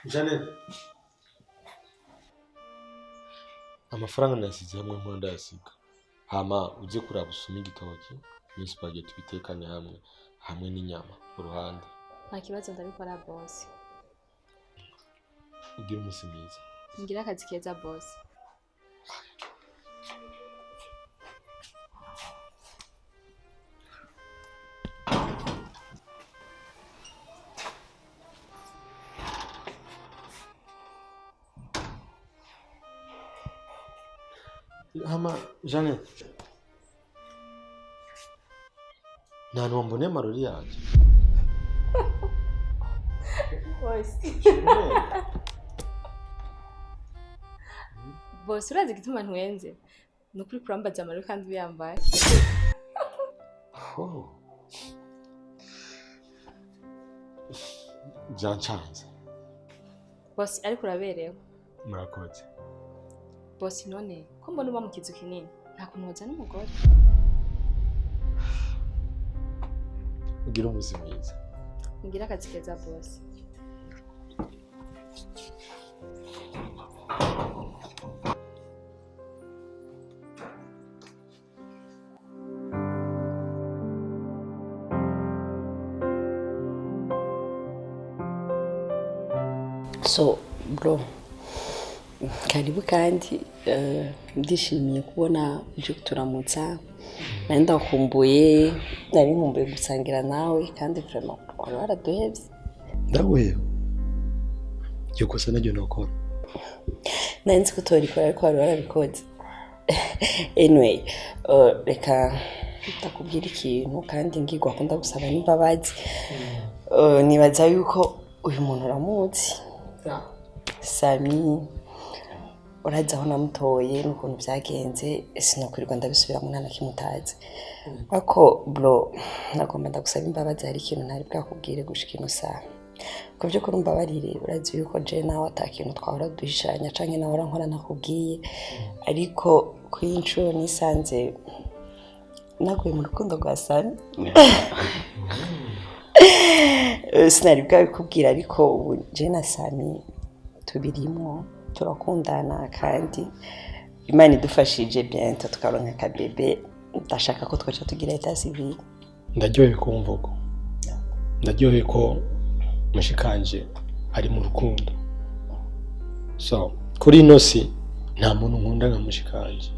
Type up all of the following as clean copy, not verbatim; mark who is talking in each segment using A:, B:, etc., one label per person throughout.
A: Jeanette, amafaranga nasize hamwe mu ndasiga. Hama uje kuraba usuma igitoki, ni spaghetti bitekanye hamwe n'inyama ku ruhande.
B: Nta kibazo ndabikora boss.
A: Ugira umunsi mwiza.
B: Ngira akazi keza boss.
A: Hama Jeanette, nta numbone amarori yanjye.
B: Boss urazi igituma ntwenze? Nukuri kurambaza amarori kandi uyambaye.
A: Byancanze.
B: Boss ariko uraberewe.
A: Murakoze.
B: Boss none ko mbona uba mu kizu kinini nta kuntu wazana umugore.
A: Ugira umunsi mwiza.
B: Ngira akazi keza boss.
C: So bro, karibu kandi ndishimiye kubona uje kuturamutsa. Nenda kumbuye, nari nkumbuye gusangira nawe kandi vraiment wari waraduhevye.
A: Ndawe. Yuko sana jyo nokora.
C: Nanzi kutorikora ariko wari warabikoze. Anyway, reka ndakubwira ikintu kandi ngirwa ko ndagusaba n'imbabazi. Nibaza yuko uyu muntu uramuzi. Sammy, uraza aho namutoye n'ukuntu byagenze sinokurirwa ndabisubiramo nta nakimutazi. Ako bro, nagomba ndagusaba imbabazi hari ikintu ntari bwakubwire gushika ino saha. Ko byo kuri mbabarire urazi yuko je nawe atakintu twahora duhishanya canke nawe nkora nakubwiye, ariko kwinshuro nisanze naguye mu rukundo rwa Sammy. Sinari bwabikubwira ariko ubu je na Sammy tubirimo turakundana kandi Imana idufashije bientôt tukaronka ka bebe. Ndashaka ko twacha tugira eta civile.
A: Ndaryohewe ko mvugo. Ndaryohewe ko mushikanje ari mu rukundo. So kuri ino si nta muntu nkunda nka mushikanje.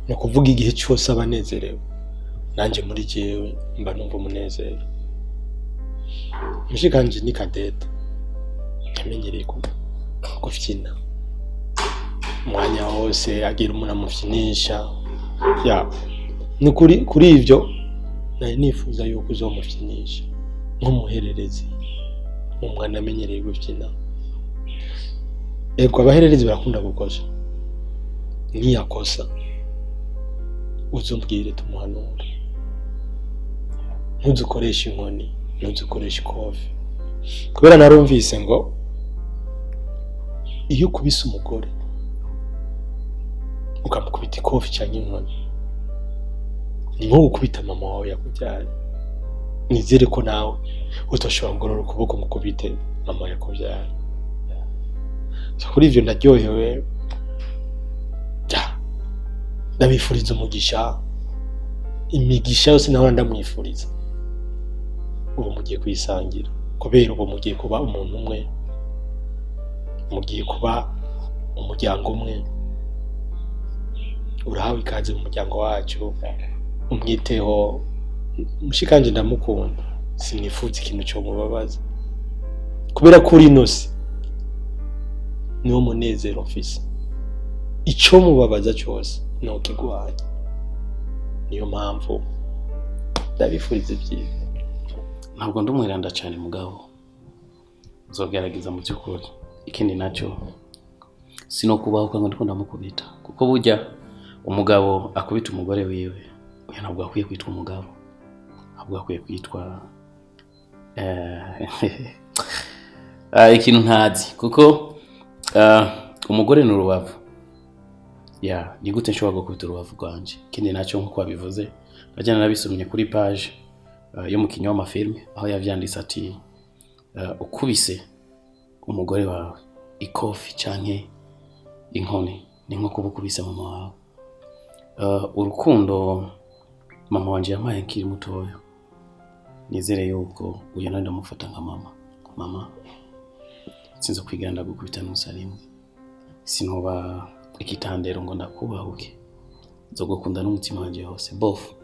A: No kuvuga igihe cyose abanezerewe. Nanje muri jewe mba numva umunezero. Mushikanje ni Cadette. Yamenyereye gufyina. Mwanya wose agira umuntu amufyinisha. Ya. Ni kuri ivyo nari nifuza yuko uzomufyinisha nk'umuhererezi. Umwana amenyereye gufyina. Ego abahererezi barakunda gukosa. Niyakosa uzumbwire tumuhanura. Ntuzukoresha inkoni, ntuzukoresha ikofi. Kubera narumvise ngo iyo kubisa umugore ukamukubita ikofi cyangwa inkoni ni nko gukubita mama wawe yakubyaye. Nizere ko nawe utoshobora kugorora ukuboko mukubite mama yakubyaye. Kuri ivyo ndaryohewe. Ndabifuriza umugisha. Imigisha yose naho ndamwifuriza. Ubu mugiye kwisangira. Kubera ubu mugiye kuba umuntu umwe. Mugiye kuba umuryango umwe. Urahawe ikaze mu muryango wacu. Umwiteho. Mushikanje ndamukunda. Sinifuza ikintu cyo mubabaza. Kubera kuri inosi niwo munezero mfise. Ico mubabaza cyose no kigwanya. Niyo mpamvu ndabifuriza byiza.
D: Ntabwo ndumwiranda cyane mugabo. Uzogerageza mu byukuri. Ikindi nacyo sino kubaho kandi ndiko ndamukubita. Kuko burya umugabo akubita umugore wiwe, uyu ntabwo akwiye kwitwa umugabo. Ahubwo akwiye kwitwa ikintu ntazi kuko umugore ni urubavu. Ya, ni gute nshobora gukubita urubavu rwanje. Ikindi nacyo nkuko wabivuze, najyana nabisomye kuri page yo mu kinyo w'amafilme aho yavyanditse ati ukubise umugore wawe ikofi canke inkoni ni nko kubukubisa mama wawe. Urukundo mama wanje yampaye nkiri mutoya, nizere yuko uyu nandi ndamufata nka mama sinzo kwiganda gukubita n'usarimwe, sinoba ikitandero ngo ndakubahuke, nzogukunda n'umutima wanje wose bofu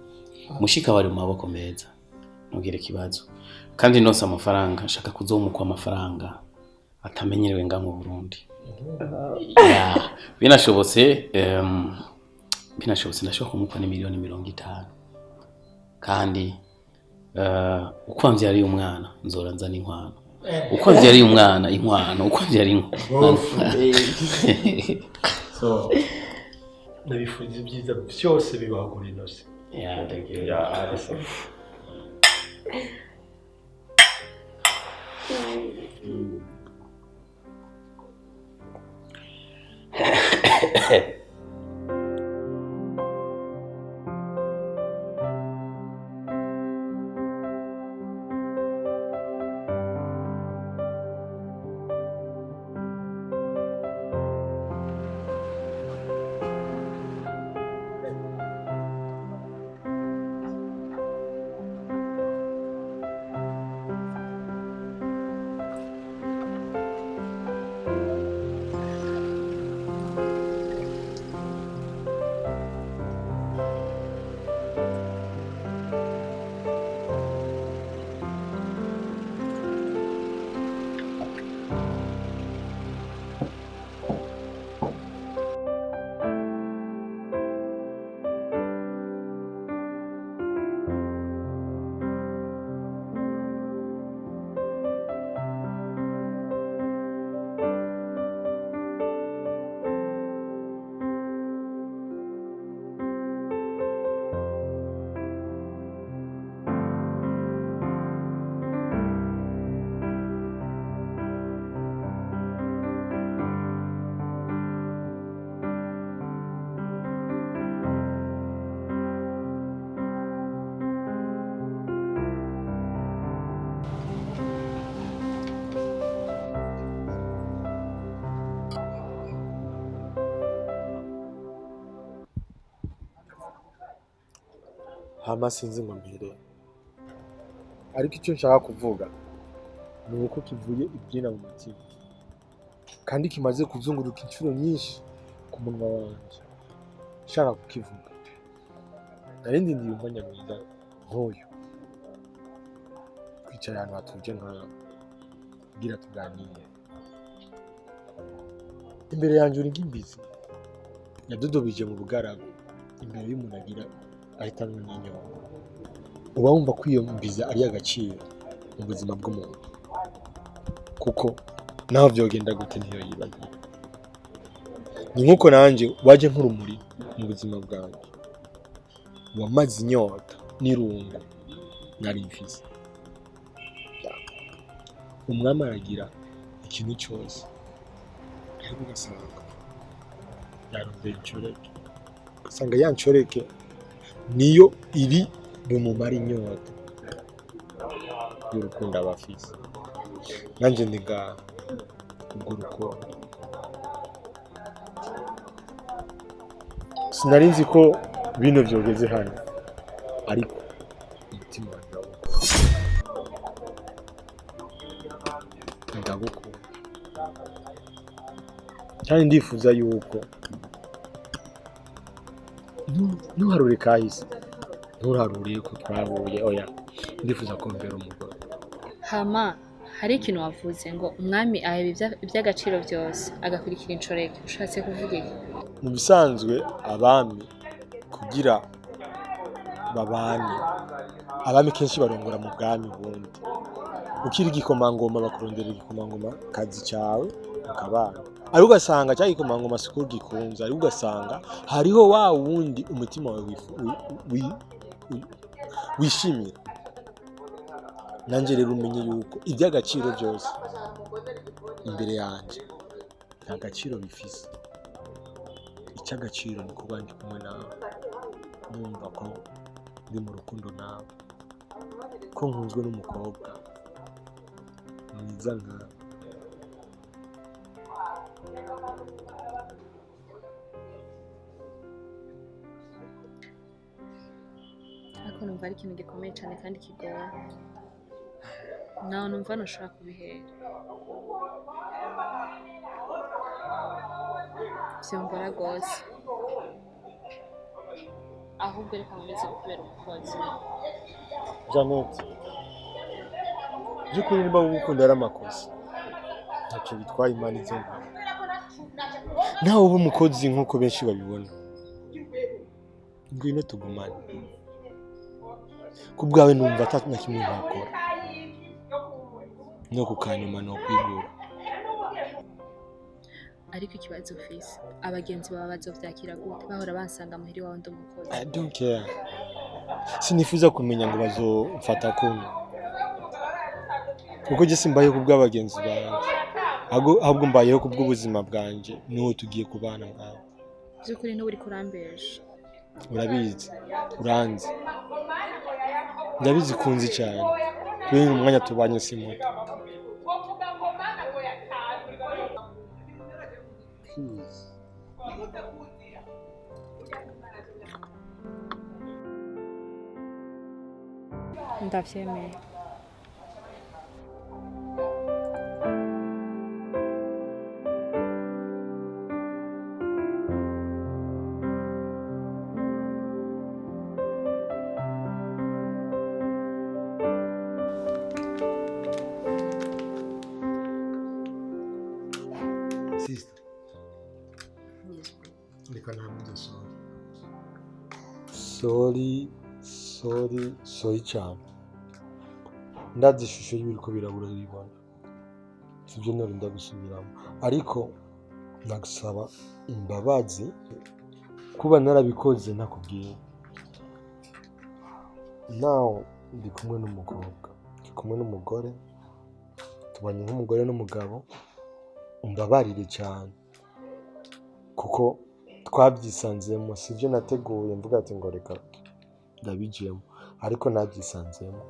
D: mushika wari mu maboko meza, ntugire kibazo. Kandi nose amafaranga nshaka kuzomukwa amafaranga atamenyerewe nga mu Burundi. Binashobotse ndashobora kumukwa ni miliyoni 50. Kandi uko mvyari umwana nzora nzana inkwano, uko mvyari umwana inkwano, uko mvyari inkwano.
A: So nabifuza ibyiza byose bibaho kuri inose.
D: Thank you.
A: Hama sinzi ngo mbere, ariko icyo nshaka kuvuga ni uko kivuye ibyina mu mutima kandi kimaze kuzunguruka inshuro nyinshi ku munwa wanje nshaka kukivuga. Narindi ndi umwanya mwiza nk'uyu, kwicara ahantu hatuje nk'aho kugira tuganire. Imbere yanjye uri nk'imbizi yadodobije mu bugaragu, imbere y'umuntu agira ahitanwe n'inyonga. Uba wumva ko iyo mbiza ari agaciro mu buzima bw'umuntu, kuko naho byogenda gute ntiyo yibagiye. Ni nk'uko nanjye waje nk'urumuri mu buzima bwanjye, wamaze inyota n'irungu nari mfise. Umwami aragira ikintu cyose, ariko ugasanga yarondeye inshoreke, ugasanga ya nshoreke niyo iri bumumara inyota y'urukundo aba afise. Nanjye ndi ngaha urwo rukundo. Sinari nzi ko bino byogeze hano, ariko umutima wanjye ndagukunda cyane. Ndifuza yuko ntuharure kahise, ntuharure ko twahuye, oya, ndifuza ko mbera umugore.
B: Hama hari ikintu wavuze ngo umwami aheba iby'agaciro byose agakurikira inshoreke, ushatse kuvuga iki?
A: Mu bisanzwe abami kugira babane, abami kenshi barongora mu bwami bundi. Ukiri igikomangoma bakurondera igikomangoma kazi cyawe ukabana, ariko ugasanga cya gikomangoma siko gikunze, ariko ugasanga hariho wa wundi umutima wawe wishimira. Nanjye rero umenye yuko iby'agaciro byose imbere yanjye nta gaciro bifise. Icy'agaciro ni kuba ndi kumwe nawe, numva ko ndi mu rukundo nawe, ko nkunzwe n'umukobwa mwiza nkawe.
B: ariko numva ari ikintu gikomeye cyane kandi kigoye nawe numva ntushobora kubihera vyongora rwose ahubwo reka nkomeze kubera umukozi
A: Jeanette by'ukuri niba gukunda ari amakosa ntacyo bitwaye imana izindi nawe uba umukozi nk'uko benshi babibona ngwino tugumane ku bwawe numva atatu na kimwe ntakora no ku kanyuma no kwigura
B: ariko ikibazo ufise abagenzi baba bazovyakira gute bahora bansanga muhiri wawe ndi umukozi
A: I don't care sinifuza kumenya ngo bazomfata kuntu kuko je simbayeho ku bw'abagenzi banje ahubwo mbayeho ku bw'ubuzima bwanje niho tugiye kubana ngaho
B: by'ukuri ntuburi kurambesha
A: urabizi uranzi ndabizi kunzi cyane kuri uyu mwanya tubanye simuto
B: ndavyemeye
A: sister reka ntabwo sorry cyane ndazi ishusho y'ibiriko birabura ribona sibyo nari ndagusubiramo ariko nagusaba imbabazi kuba narabikoze ntakubwiye now ndi kumwe n'umukobwa ndi kumwe n'umugore tubanye nk'umugore n'umugabo umbabarire cyane kuko twabyisanzemo sibyo nateguye mvuga ati ngo reka ndabijyemo ariko nabyisanzemo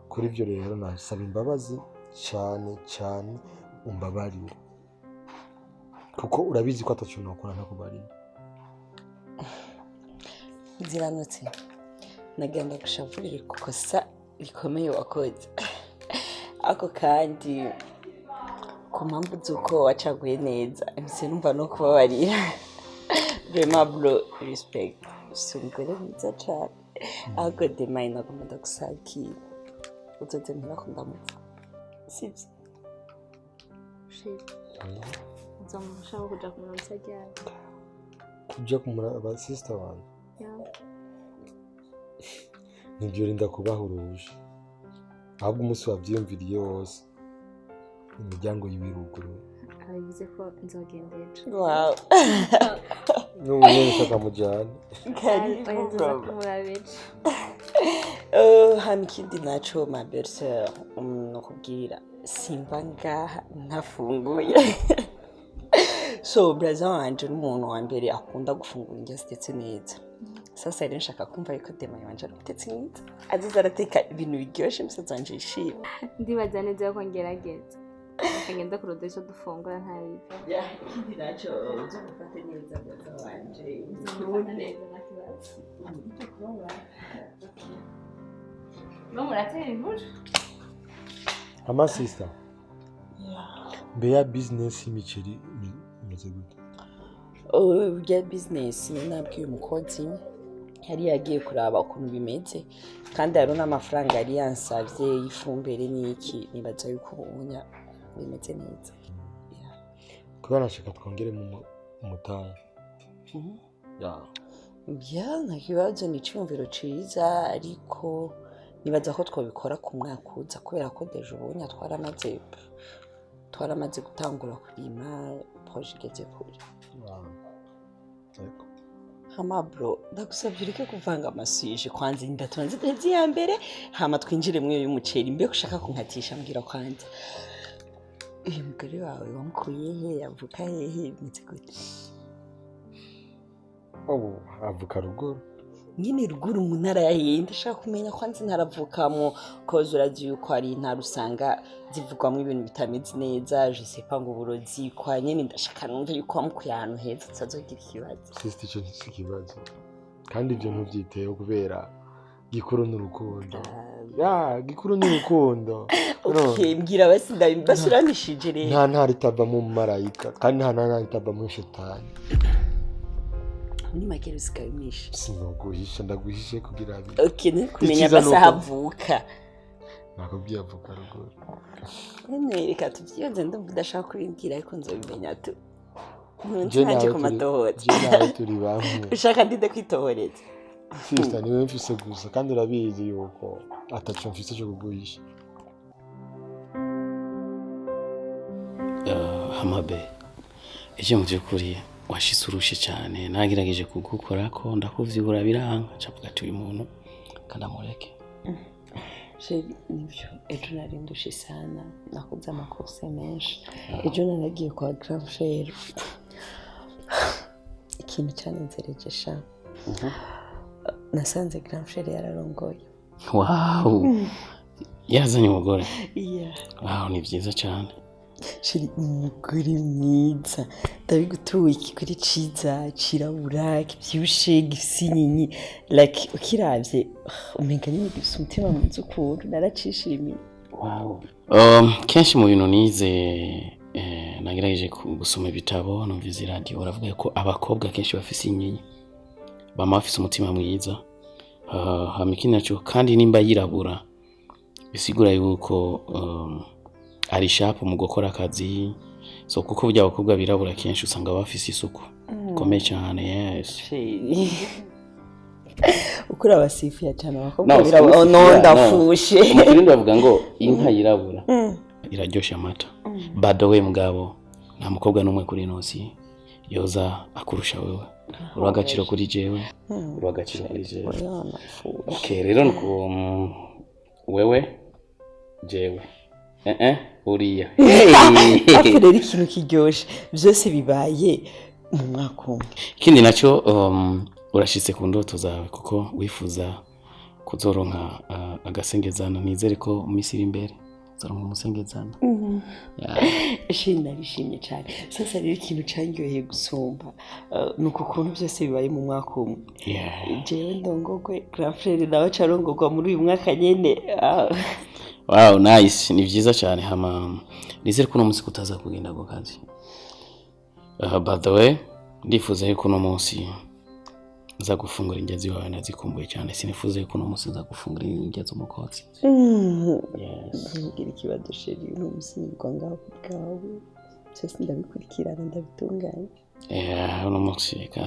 A: kuri ibyo rero nasaba imbabazi cyane umbabarire kuko urabizi ko atacyo nakora ntakubariye
C: ziranutse nagenda gushavurira ikosa rikomeye wakoze ako kandi ku mpamvu z'uko wacaguye neza mbese numva no kubabarira vraiment bro respect sungure mwiza cyane ahubwo demaye nagomba gusakira uzoze ntirakunda mutse sibyo
B: nzamushaka kuja kumuramutsa ryari
A: kujya kumuraba sister wanjye nibyo rinda kubahuruje ahubwo umunsi wabyiyumviriye wose imiryango y'ibiruguru
B: abivuze ko nzogendeje
C: wow
A: n'ubuye nshaka mujyane
C: hano ikindi naco ma belle-sœur nokubwira simba ngaha ntafunguye so braza wanje n'umuntu wa mbere akunda gufungura indya zitetse neza sasa rero nshaka kumva yuko dema yanje arutetse neza aziza arateka ibintu biryoshye musaza wanje yishima
B: ndibaza neza ko ngerageza akagenda kurodesha dufungura nta bibi
C: ikindi naco uzofate neza braza wanje
B: no muratera inkuru
A: ama sister mbe ya business y'imiceri imeze gute
C: ya business nabwiye umukozi yari yagiye kuraba ukuntu bimeze kandi hari n'amafaranga yari yansavye y'ifumbire n'iki nibaza yuko ubunya bimeze neza
A: kubera nashaka twongere mu mutahe
C: nta kibazo ni icyumviro ciza ariko nibaza ko twabikora ku mwaka uza kubera ko deje ubunya twaramaze gutangura kurima proje igeze kure hama bro ndagusabye ureke kuvanga amasuje kwanza ndatonze tezi ya mbere hama twinjire mwe y'umuceri mbe ushaka kunkatisha mbwira kwanza uyu mugore wawe wamukuye he yavuka hehe bimeze gute
A: avuka ruguru
C: nyine ruguru mu ntara yahiye ndashaka kumenya kwanza ntaravukamo koza urazi yuko ari intara usanga zivugwamo ibintu bitameze neza je sais pas ngo uburozi kwa nyine ndashaka numva yuko wamukuye ahantu heza tutazogira ikibazo
A: sister icyo si ikibazo kandi ibyo ntubyiteho kubera gikuru n'urukundo ya gikuru n'urukundo
C: okay mbwira basi ndabashyiranishije rero
A: nta ritava mu marayika kandi nta ritava mu shetani
C: ni make rusikabimisha
A: sinoguhisha ndaguhishe kugira abi
C: okay ni kumenya basi havuka
A: nakubwiye avuka ruguru
C: nene reka tuvyibaze ndumva udashaka kubimbwira ariko nzobimenya tu ntunje ku matohoza
A: nawe turi bamwe
C: ushaka ndinde kwitohoreza
A: sister niwe mfise gusa kandi urabizi yuko ataco mfise cyo kuguhisha
D: hamabe ejo mu by'ukuri washise urushe cyane nagerageje kugukora ko ndakuvyibura biranga cavuga ati uyu muntu kanamureke
C: nibyo ejo nari ndushe sana nakoze amakosa menshi ejo naragiye kwa grand frère ikintu cyanenzereje sha nasanze grand frère yararongoye
D: wow yazanye umugore
C: yeah
D: wow ni byiza cyane
C: shiri umugore mwiza ndabigutuye ikigore ciza cirabura kibyibushe gifise inyenyi like ukiravye umenga nyine gifise umutima mwiza ukuntu naracishimiye
D: wow kenshi mu bintu nize nagerageje gusoma ibitabo numvise radio baravuga ko abakobwa kenshi bafise inyenyi bama bafise umutima mwiza hamikini naco kandi nimba yirabura bisigura yuko ari sharp mu gukora akazi so kuko burya abakobwa birabura kenshi usanga bafise isuku komeye cyane yes
C: ukura abasifiya cyane abakobwa birabura no ndafushe
D: umukuru bavuga ngo inka yirabura iraryosha amata by the way mugabo nta mukobwa n'umwe kuri nosi yoza akurusha wewe uragaciro kuri jewe uragaciro kuri jewe okay rero nuko wewe jewe uriya
C: rero ikintu kiryoshe byose bibaye mu mwaka umwe
D: ikindi nacyo urashitse ku ndoto zawe kuko wifuza kuzoronka agasengezana nizere ko mu minsi iri imbere uzoronka umusengezana
C: narishimye cyane sasa rero ikintu cyanyoheye gusumba ni uko ukuntu byose bibaye mu mwaka umwe jewe ndongogwe grand frère nawe carongogwa muri uyu mwaka nyene
D: wow nice ni byiza cyane hama nizere ko no munsi kutaza kugenda go kazi by the way ndifuza yuko no munsi nza gufungura ingezi wawe nazikumbuye cyane sinifuza yuko no munsi nza gufungura ingezi umukotsi
C: yes ngira ikibazo sheri no munsi ngwa ngaho cyose ndabikurikirana ndabitunganya
D: no munsi ka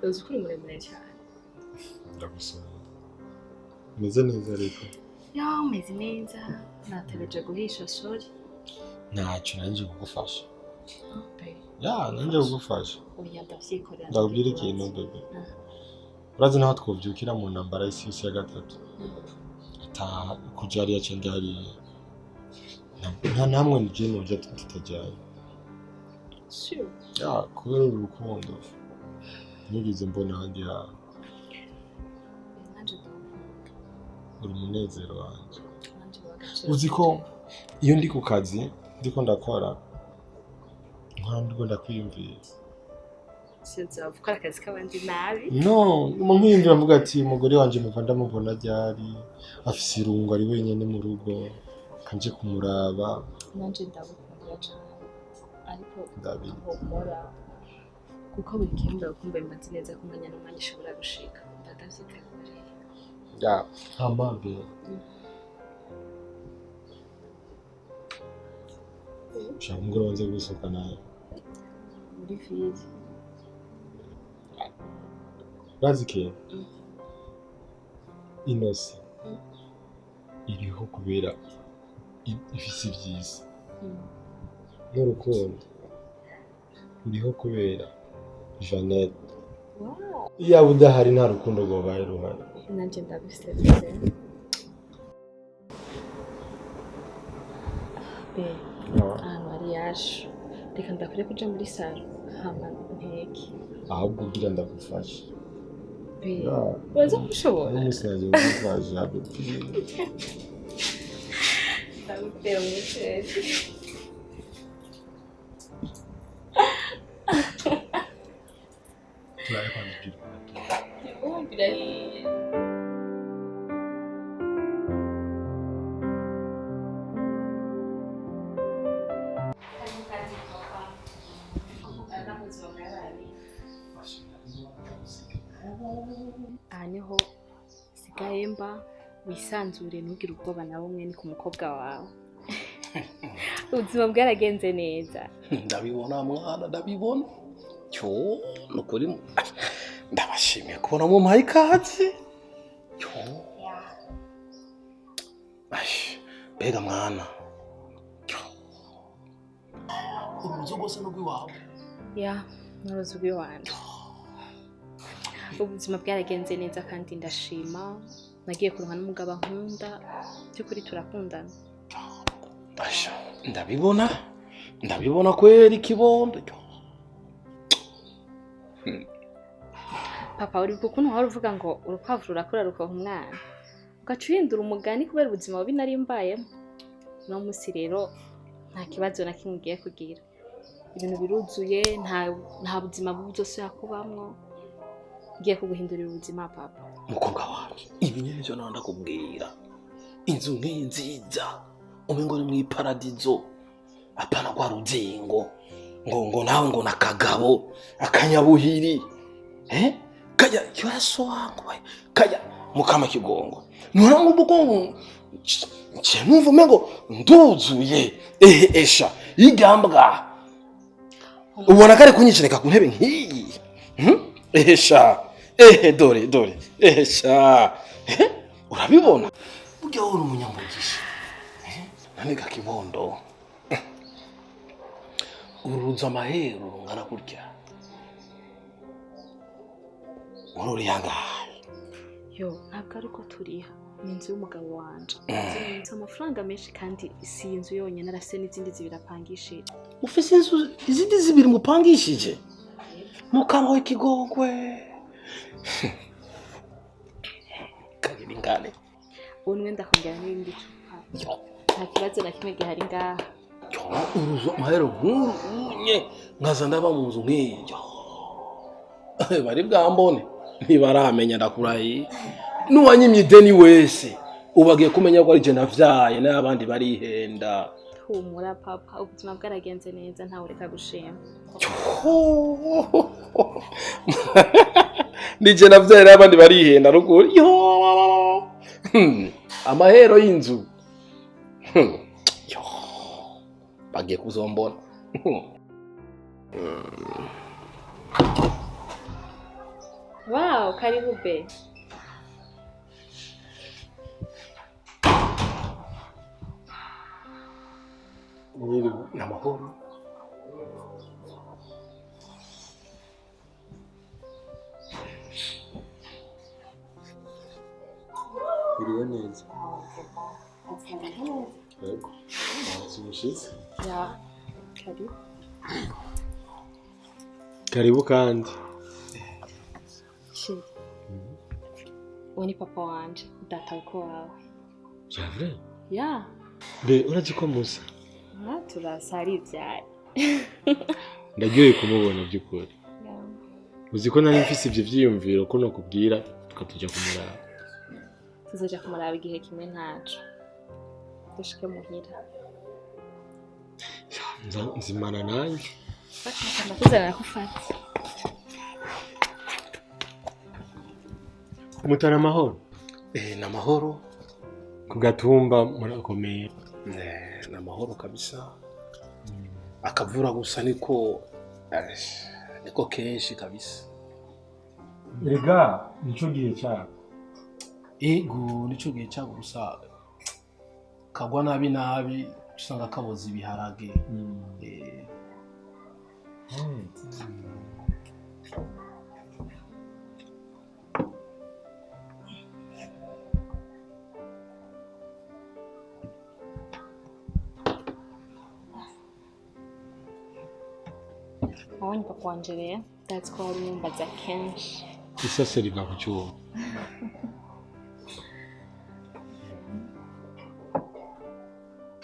B: uzi kuri muremure cyane
A: ndagusoma meze neza ariko
B: umeze neza nategereje guhisha sorry
A: ntacyo nanjye kugufasha nanjye kugufasha
B: oya ndavyikorera
A: ndakubwira ikintu bebe urazi naho twovyukira mu ntambara y'isi ya gatatu ataha kuja hariya cyangwa hariya nta namwe nije n'urya tutajyanye kubera urukundo nigeze mbona ahandi hawe uri umunezero wanjye uzi ko iyo ndi ku kazi ndiko ndakora nkandi ndakwiyumvira
B: gukora akazi k'abandi nabi
A: nkiyumvira mvuga ati umugore wanjye muva ndamubona ryari afise irungu ari wenyine mu rugo kanje kumuraba
B: nanje ndagukunda cyane ariko ndabikora kuko buri kintu ndakumva bimaze neza kumenya n'umwanya ushobora gushika ndavyiteguriye
A: hamambe ushaka umugore wanjye gusohoka nawe
B: muri fizi
A: urazi ke inosi iriho kubera ifise ibyiza n'urukundo uriho kubera jeanette iyo udahari nta rukundo rwabaye ruhari
B: nanjye ndabisetse ahantu hari yaje reka ndakwiye kuja muri saro hama nteke
A: ahubwo ugira ndagufasha
B: uraza kubishobora
A: n'umusazi wagufasha
B: ndagutera umuceri
A: turaye kwandikira
B: birahiye aha niho sigaye mba wisanzure ntugire ubwoba na bumwe ni ku mukobwa wawe ubuzima bwaragenze neza
D: ndabibona mwana ndabibona cyo nukuri ndabashimiye kubona mu mpaye ikaze cyo mbega mwana uruzo rwose n'urw'iwawe
B: ya n'uruzi rw'iwanjye ubuzima bwaragenze neza kandi ndashima nagiye kuruha n'umugabo nkunda by'ukuri turakundana
D: ndabibona kweri ikibondo
B: papa uri ukuntu wari uvuga ngo urukwavu rurakura rukonka umwana ugaca uhindura umugani kubera ubuzima bubi nari mbayemo uno munsi rero nta kibazo na kimwe ugiye kugira ibintu biruzuye nta buzima bubi byose yakubamwo ngiye kuguhindurira ubuzima papa
D: mukobwa wanjye ibi nyine byo nawe ndakubwira inzu nk'iyi nziza umengo ni mw'iparadizo apana kwa ruzingo ngo nawe ngo nakagabo akanyabuhiri kajya yaso wangu kajya mukama kigongo nura ngo bugongo numva umengo nduzuye esha igambwa ubona kare kunyicireka ku ntebe nk'iyi esha dore esha urabibona burya wowe umunyambugisha naniga kibondo uruza amahero rungana kurya ururi yangahe
B: yo ntabwo ari ko turiha ni inzu y'umugabo wanje nzi amafaranga menshi kandi si inzu yonyine arafise n'izindi zibiri apangishije
D: ufise inzu izindi zibiri mupangishije mukango ikigongwe kabiri ngane
B: unwe ndakongera n'ibindi cupa nta kibazo na kimwe gihari ngaha
D: uruzo mahero nk'urunye nkaza ndaba mu nzu nk'iyo bari bwambone ntibaramenya ndakurahiye n'uwanyimye ideni wese ubagiye kumenya ko ari je navyaye n'abandi barihenda
B: humura papa ubuzima bwaragenze neza ntawe ureka gushima
D: nije navyaye n'abandi barihenda ruguru amahero y'inzu bagiye kuzombona
B: wow karibu be
D: n'amahoro
A: biriwe neza yego nzumushitse
B: ya karibu
A: karibu kandi
B: shit uwo ni papa wanje data uko wawe
A: javre
B: ya
A: be urazi ko musa
B: turasari ivyari
A: ndaryoye kumubona by'ukuri uzi ko nari mfise ivyo vyiyumviro ko nokubwira tukatuja kumuraba
B: tuzoja kumuraba igihe kimwe ntaco dushike muhira
A: nzimana nanjye
B: ndakuzanira kufata
A: umutana amahoro
D: n'amahoro
A: ku gatumba murakomeye
D: n'amahoro kabisa akavura gusa niko kenshi kabisa
A: erega nico gihe cyabo
D: ego nico gihe cyabo gusa
E: kagwa nabi nabi usanga kaboza ibiharage.
B: Abonye papa wanje rero ndazi ko wari umumbaza kenshi.
A: Isase riva ku cyuma.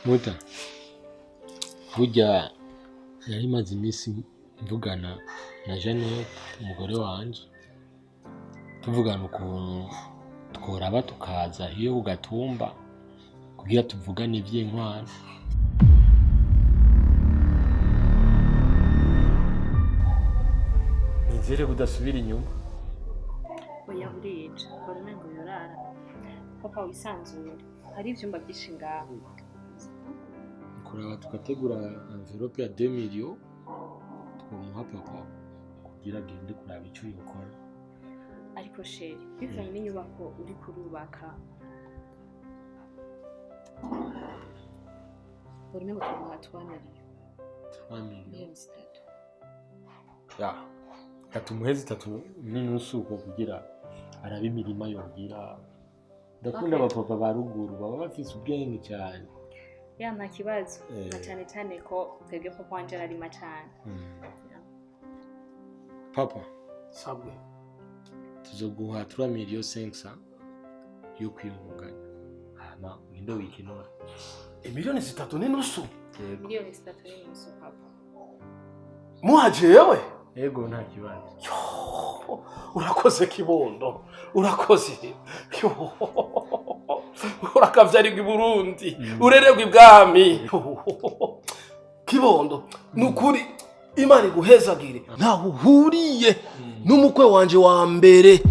A: Muta burya yari maze iminsi mvugana na Jeanette umugore wanje tuvugana ukuntu tworaba tukaza iyo ku gatumba kugira tuvugane ivy'inkwano. Nizere kudasubira inyuma.
B: Oya burije bari ngo yorara. Papa wisanzure hari ivyumba byinshi ngaho.
A: Kuraba tugategura envelope ya 2 millions twomuha papa kugira agende kuraba icyo yokora.
B: Ariko sheri bivanye n'inyubako uri kurubaka buri mengo tumuha 3 millions.
A: Ya katumuhezi 3 n'inusu uko kugira arabe imirima yogira. Ndakunda abapapa ba ruguru baba bafise ubwenge cyane.
B: Ya nta kibazo na cyane ko twebwe papa wanje ararima cyane.
A: Papa
E: Sabwe.
A: tuzoguha 3 millions 500 yo kwiyungunganya. Hama windo wikinora.
E: Miliyoni 3 n'inusu.
B: Miliyoni 3 n'inusu papa.
E: Muhajewe?
A: Ego nta kibazo.
E: Urakoze kibondo. Urakoze. Urakavyarirwa i Burundi. Urererwa ibwami. Kibondo. Nukuri Imana iguhezagire. Ntaho uhuriye n'umukwe wanje wa mbere.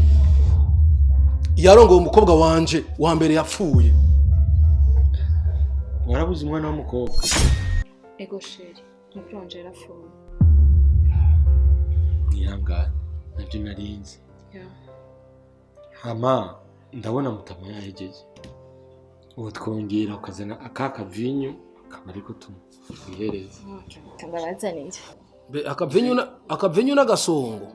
E: Yarongoye umukobwa wanje wa mbere yapfuye.
A: Warabuze umwana w'umukobwa.
B: Ego sheri umukwe wanje yarapfuye.
A: Nihangane nabyo narinzi. Hama ndabona mutama yahejeje. Ubu twongera ukazana akaka vinyo kamariko tumuhereza.
B: Kandabazanije.
E: Be akavenyu n'agasongo.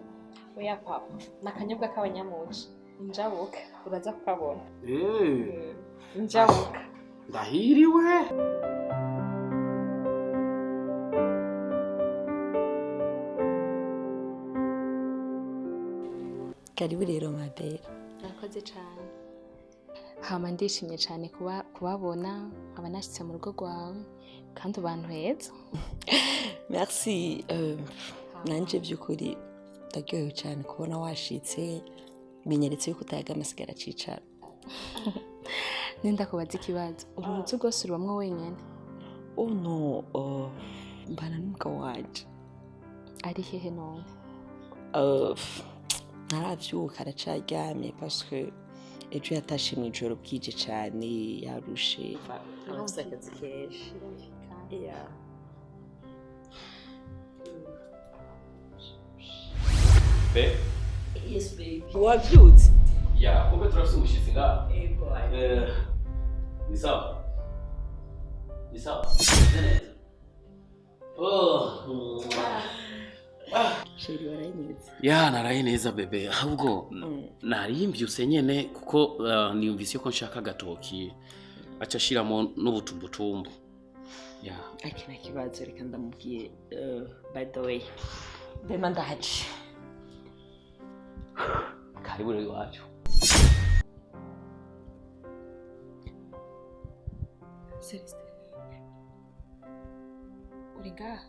B: Oya papa nakanyobwa k'abanyamuci. Injabuka uraza kukabona. Injabuka.
E: Ndahiriwe.
C: Karibu rero mabere.
B: Nakoze cyane. Hama ndishimye cyane kubabona abanashitse mu rugo rwawe kandi abantu heza.
C: Merci. Nanje byukuri ndagyohewe cyane kubona washitse binyeretse yuko utayaga amasigara cicara.
B: Nenda kubaza ikibazo. Uru ruzu rwose rubamwe wenyene?
C: Oh no, mbana n'umugabo wanje.
B: Ari hehe none?
C: Naravyuka aracaryamye parce que ejo yatashe mu ijoro bwije cyane yarushe. Afite akazi kenshi.
D: Be?
C: Yes baby. Wavyutse?
D: Ya, kumbe turafise umushitsi ngaha. Ni sawa? Ni sawa? Neza.
C: Sheri waraye neza.
D: Ya naraye neza bebe. Ahubwo narimbyuse nyene kuko niyumvise ko nshaka gatoki. Aca ashiramo n'ubutumbutumbu. Ya.
C: Akina kibazo reka ndamubwiye by the way. Dema ndahaje.
D: Karibu rero iwacu.
B: Celeste. Uri ngaha?